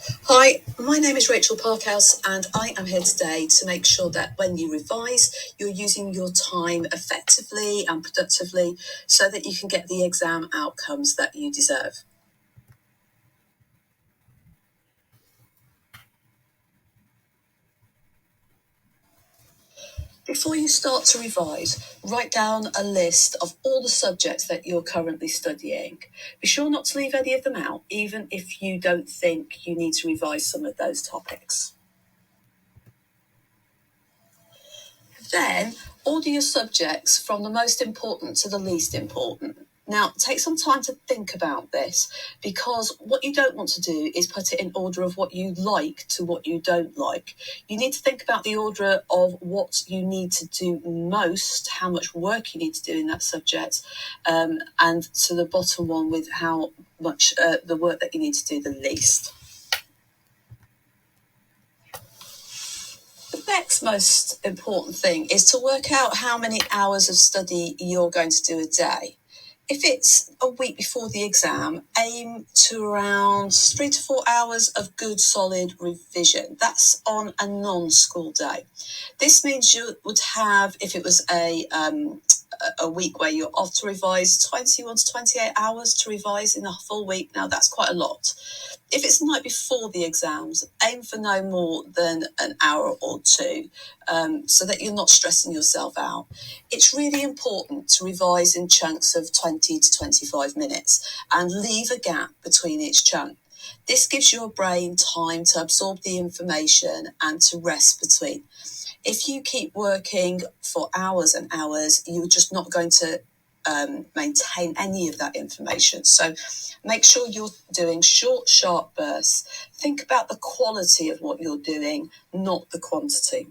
Hi, my name is Rachel Parkhouse, and I am here today to make sure that when you revise, you're using your time effectively and productively so that you can get the exam outcomes that you deserve. Before you start to revise, write down a list of all the subjects that you're currently studying. Be sure not to leave any of them out, even if you don't think you need to revise some of those topics. Then order your subjects from the most important to the least important. Now, take some time to think about this because what you don't want to do is put it in order of what you like to what you don't like. You need to think about the order of what you need to do most, how much work you need to do in that subject, and to the bottom one with how much the work that you need to do the least. The next most important thing is to work out how many hours of study you're going to do a day. If it's a week before the exam, aim to around 3 to 4 hours of good solid revision. That's on a non-school day. This means you would have, if it was a week where you're off to revise, 21 to 28 hours to revise in a full week. Now that's quite a lot. If it's the night before the exams, aim for no more than an hour or two so that you're not stressing yourself out. It's really important to revise in chunks of 20 to 25 minutes and leave a gap between each chunk. This gives your brain time to absorb the information and to rest between. If you keep working for hours and hours, you're just not going to maintain any of that information. So make sure you're doing short, sharp bursts. Think about the quality of what you're doing, not the quantity.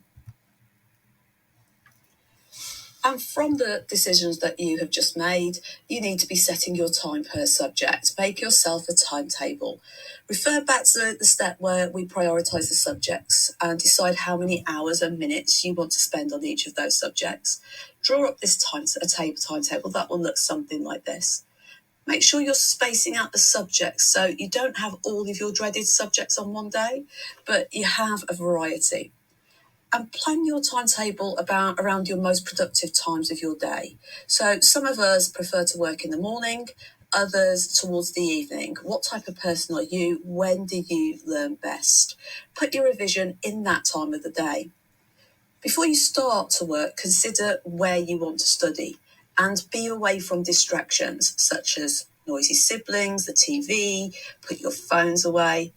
And from the decisions that you have just made, you need to be setting your time per subject. Make yourself a timetable. Refer back to the step where we prioritise the subjects and decide how many hours and minutes you want to spend on each of those subjects. Draw up this timetable that will look something like this. Make sure you're spacing out the subjects so you don't have all of your dreaded subjects on one day, but you have a variety. And plan your timetable around your most productive times of your day. So some of us prefer to work in the morning, others towards the evening. What type of person are you? When do you learn best? Put your revision in that time of the day. Before you start to work, consider where you want to study and be away from distractions such as noisy siblings, the TV, put your phones away,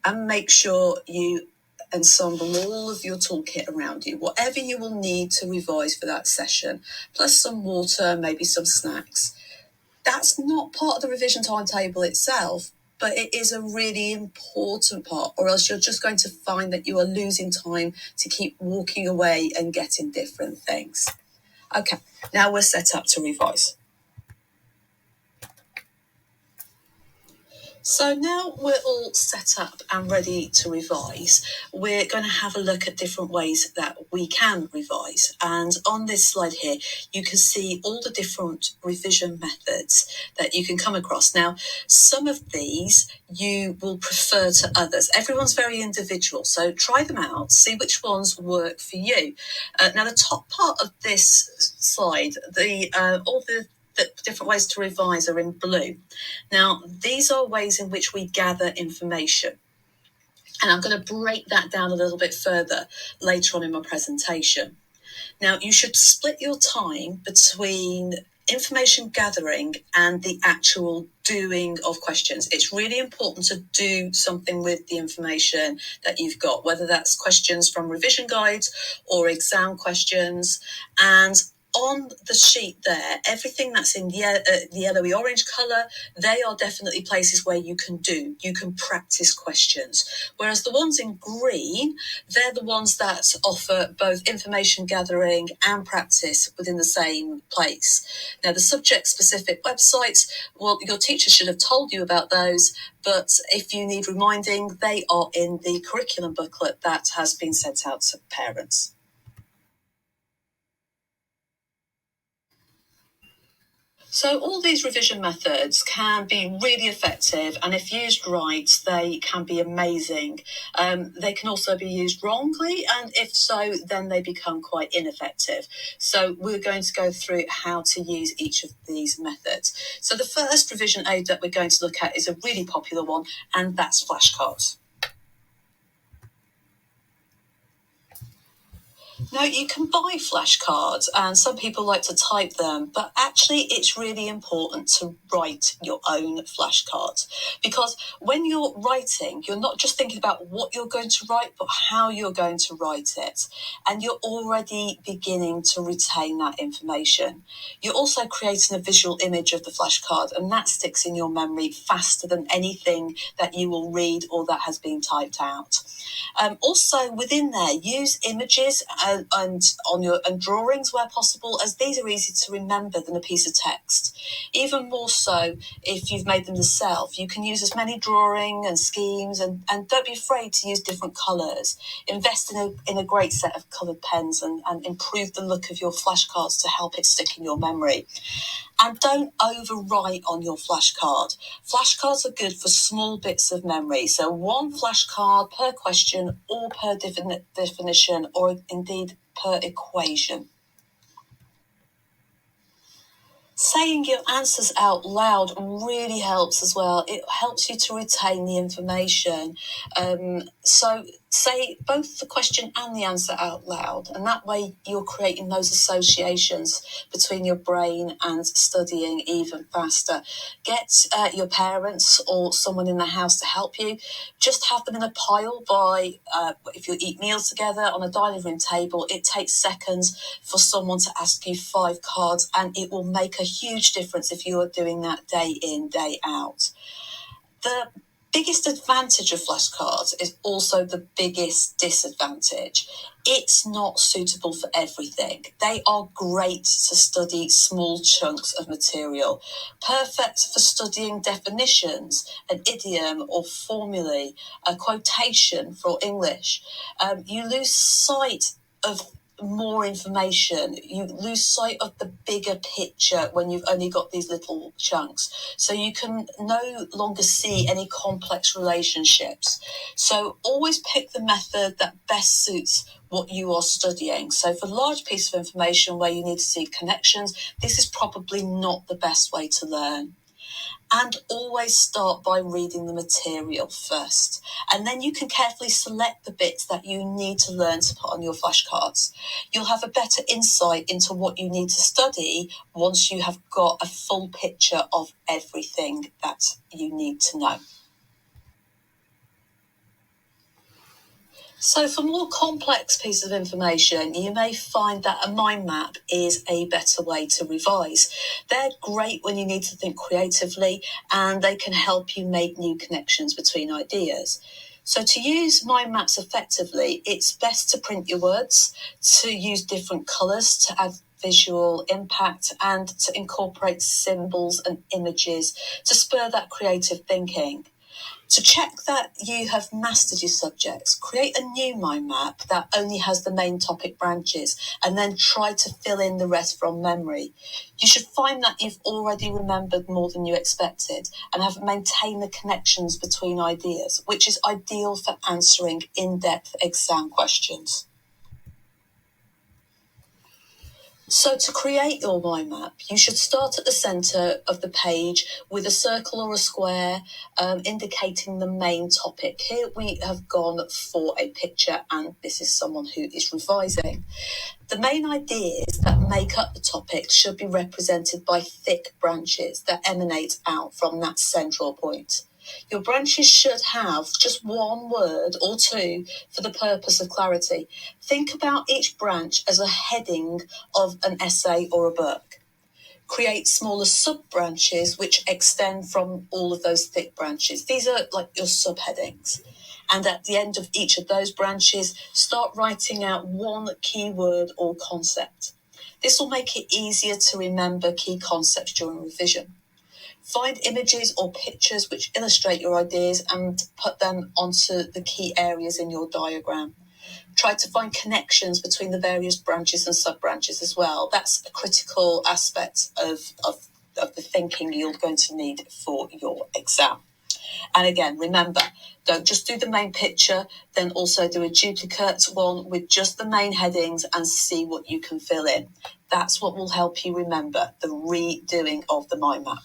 and make sure you ensemble all of your toolkit around you, whatever you will need to revise for that session, plus some water, maybe some snacks. That's not part of the revision timetable itself, but it is a really important part, or else you're just going to find that you are losing time to keep walking away and getting different things. Okay, now we're set up to revise. So now we're all set up and ready to revise, we're going to have a look at different ways that we can revise. And on this slide here, you can see all the different revision methods that you can come across. Now, some of these you will prefer to others. Everyone's very individual, so try them out, see which ones work for you. Now, the top part of this slide, all the different ways to revise are in blue. Now, these are ways in which we gather information. And I'm going to break that down a little bit further later on in my presentation. Now, you should split your time between information gathering and the actual doing of questions. It's really important to do something with the information that you've got, whether that's questions from revision guides or exam questions. And on the sheet there, everything that's in the yellowy orange colour, they are definitely places where you can practice questions. Whereas the ones in green, they're the ones that offer both information gathering and practice within the same place. Now, the subject-specific websites, well, your teacher should have told you about those, but if you need reminding, they are in the curriculum booklet that has been sent out to parents. So all these revision methods can be really effective, and if used right, they can be amazing. They can also be used wrongly, and if so, then they become quite ineffective. So we're going to go through how to use each of these methods. So the first revision aid that we're going to look at is a really popular one, and that's flashcards. Now, you can buy flashcards, and some people like to type them, but actually, it's really important to write your own flashcards, because when you're writing, you're not just thinking about what you're going to write, but how you're going to write it. And you're already beginning to retain that information. You're also creating a visual image of the flashcard, and that sticks in your memory faster than anything that you will read or that has been typed out. Also, within there, use images and drawings where possible, as these are easier to remember than a piece of text. Even more so if you've made them yourself. You can use as many drawing and schemes, and don't be afraid to use different colours. Invest in a great set of coloured pens and improve the look of your flashcards to help it stick in your memory. And don't overwrite on your flashcard. Flashcards are good for small bits of memory. So one flashcard per question or per definition, or indeed per equation. Saying your answers out loud really helps as well. It helps you to retain the information. So say both the question and the answer out loud, and that way you're creating those associations between your brain and studying even faster. Get your parents or someone in the house to help you. Just have them in a pile if you eat meals together on a dining room table. It takes seconds for someone to ask you 5 cards, and it will make a huge difference if you are doing that day in, day out. The biggest advantage of flashcards is also the biggest disadvantage. It's not suitable for everything. They are great to study small chunks of material, perfect for studying definitions, an idiom or formulae, a quotation for English. You lose sight of more information. You lose sight of the bigger picture when you've only got these little chunks. So you can no longer see any complex relationships. So always pick the method that best suits what you are studying. So for large pieces of information where you need to see connections, this is probably not the best way to learn. And always start by reading the material first. And then you can carefully select the bits that you need to learn to put on your flashcards. You'll have a better insight into what you need to study once you have got a full picture of everything that you need to know. So for more complex pieces of information, you may find that a mind map is a better way to revise. They're great when you need to think creatively, and they can help you make new connections between ideas. So to use mind maps effectively, it's best to print your words, to use different colours to add visual impact, and to incorporate symbols and images to spur that creative thinking. To check that you have mastered your subjects, create a new mind map that only has the main topic branches, and then try to fill in the rest from memory. You should find that you've already remembered more than you expected and have maintained the connections between ideas, which is ideal for answering in-depth exam questions. So to create your mind map, you should start at the centre of the page with a circle or a square indicating the main topic. Here we have gone for a picture, and this is someone who is revising. The main ideas that make up the topic should be represented by thick branches that emanate out from that central point. Your branches should have just one word or two for the purpose of clarity. Think about each branch as a heading of an essay or a book. Create smaller sub-branches which extend from all of those thick branches. These are like your subheadings. And at the end of each of those branches, start writing out one key word or concept. This will make it easier to remember key concepts during revision. Find images or pictures which illustrate your ideas and put them onto the key areas in your diagram. Try to find connections between the various branches and sub-branches as well. That's a critical aspect of of the thinking you're going to need for your exam. And again, remember, don't just do the main picture, then also do a duplicate one with just the main headings and see what you can fill in. That's what will help you remember the redoing of the mind map.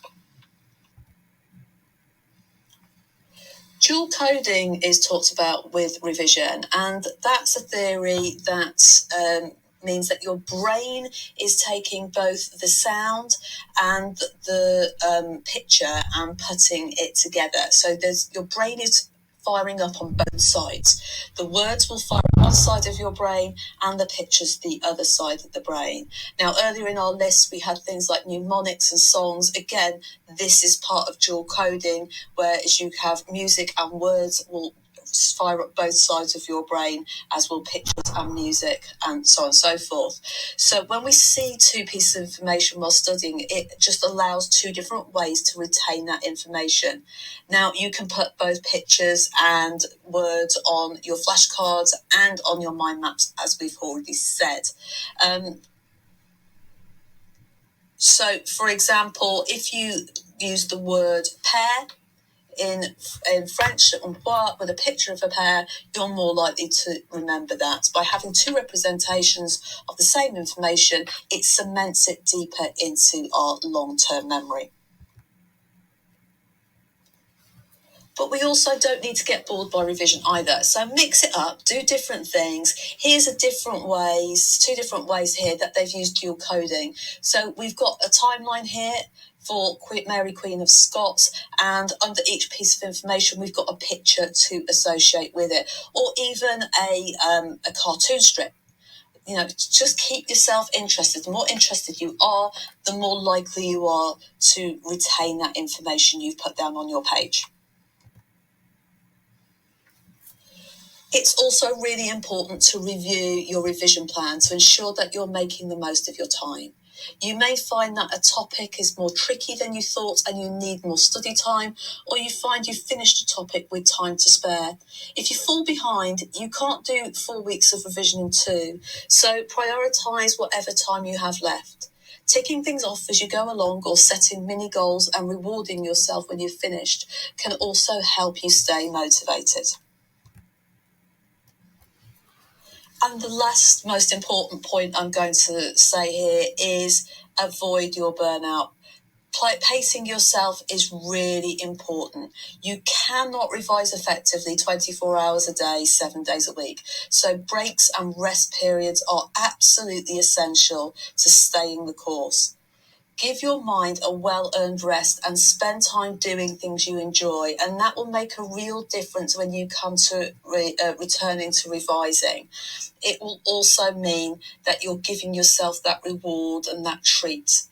Dual coding is talked about with revision, and that's a theory that means that your brain is taking both the sound and the picture and putting it together. So your brain is firing up on both sides. The words will fire on one side of your brain and the pictures the other side of the brain. Now, earlier in our list, we had things like mnemonics and songs. Again, this is part of dual coding, whereas you have music and words will fire up both sides of your brain, as will pictures and music, and so on and so forth. So when we see two pieces of information while studying, it just allows two different ways to retain that information. Now, you can put both pictures and words on your flashcards and on your mind maps, as we've already said. So, for example, if you use the word pear in French, with a picture of a pear, you're more likely to remember that. By having two representations of the same information, it cements it deeper into our long-term memory. But we also don't need to get bored by revision either. So mix it up, do different things. Here's two different ways here that they've used dual coding. So we've got a timeline here for Mary, Queen of Scots, and under each piece of information, we've got a picture to associate with it, or even a cartoon strip. Just keep yourself interested. The more interested you are, the more likely you are to retain that information you've put down on your page. It's also really important to review your revision plan to ensure that you're making the most of your time. You may find that a topic is more tricky than you thought and you need more study time, or you find you've finished a topic with time to spare. If you fall behind, you can't do 4 weeks of revision in 2, so prioritise whatever time you have left. Ticking things off as you go along or setting mini goals and rewarding yourself when you've finished can also help you stay motivated. And the last most important point I'm going to say here is avoid your burnout. Pacing yourself is really important. You cannot revise effectively 24 hours a day, 7 days a week. So breaks and rest periods are absolutely essential to staying the course. Give your mind a well-earned rest and spend time doing things you enjoy, and that will make a real difference when you come to returning to revising. It will also mean that you're giving yourself that reward and that treat.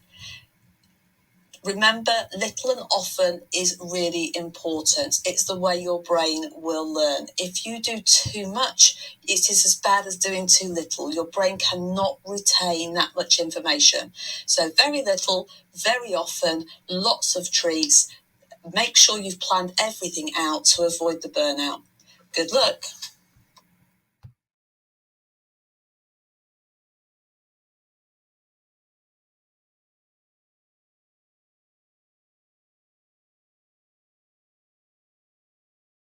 Remember, little and often is really important. It's the way your brain will learn. If you do too much, it is as bad as doing too little. Your brain cannot retain that much information. So very little, very often, lots of treats. Make sure you've planned everything out to avoid the burnout. Good luck.